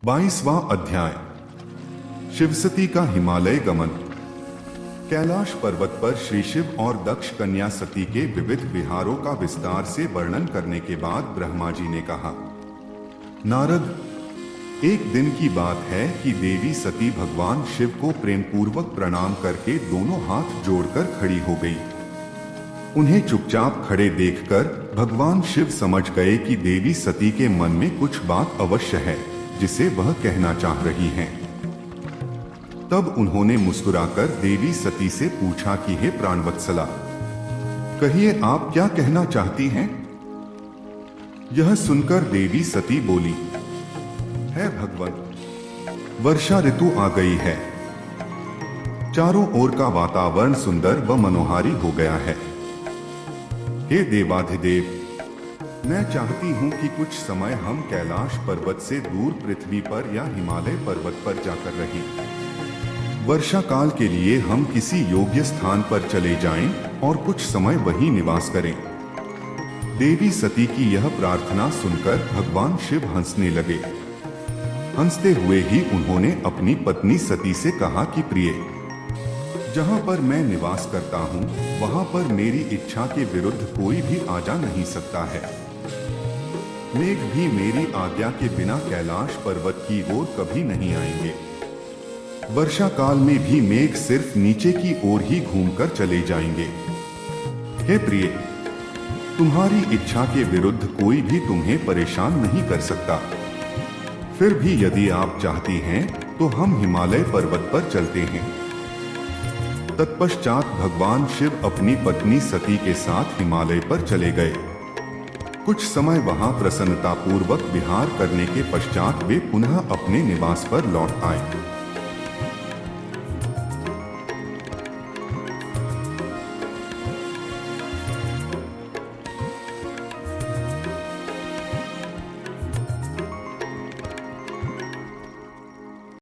22वां अध्याय शिवसती का हिमालय गमन। कैलाश पर्वत पर श्री शिव और दक्ष कन्या सती के विविध विहारों का विस्तार से वर्णन करने के बाद ब्रह्मा जी ने कहा, नारद, एक दिन की बात है कि देवी सती भगवान शिव को प्रेम पूर्वक प्रणाम करके दोनों हाथ जोड़कर खड़ी हो गई। उन्हें चुपचाप खड़े देखकर भगवान शिव समझ गए कि देवी सती के मन में कुछ बात अवश्य है जिसे वह कहना चाह रही हैं। तब उन्होंने मुस्कुराकर देवी सती से पूछा कि हे प्राणवत्सला, कहिए आप क्या कहना चाहती हैं? यह सुनकर देवी सती बोली, है भगवान, वर्षा ऋतु आ गई है। चारों ओर का वातावरण सुंदर व मनोहारी हो गया है। हे देवाधिदेव, मैं चाहती हूँ कि कुछ समय हम कैलाश पर्वत से दूर पृथ्वी पर या हिमालय पर्वत पर जाकर रहें। वर्षा काल के लिए हम किसी योग्य स्थान पर चले जाएं और कुछ समय वहीं निवास करें। देवी सती की यह प्रार्थना सुनकर भगवान शिव हंसने लगे। हंसते हुए ही उन्होंने अपनी पत्नी सती से कहा कि प्रिय, जहाँ पर मैं निवास करता हूँ वहाँ पर मेरी इच्छा के विरुद्ध कोई भी आ जा नहीं सकता है। मेघ भी मेरी आज्ञा के बिना कैलाश पर्वत की ओर कभी नहीं आएंगे। वर्षा काल में भी मेघ सिर्फ नीचे की ओर ही घूमकर चले जाएंगे। हे प्रिय, तुम्हारी इच्छा के विरुद्ध कोई भी तुम्हें परेशान नहीं कर सकता। फिर भी यदि आप चाहती हैं तो हम हिमालय पर्वत पर चलते हैं। तत्पश्चात भगवान शिव अपनी पत्नी सती के साथ हिमालय पर चले गए। कुछ समय वहां प्रसन्नतापूर्वक विहार करने के पश्चात वे पुनः अपने निवास पर लौट आए।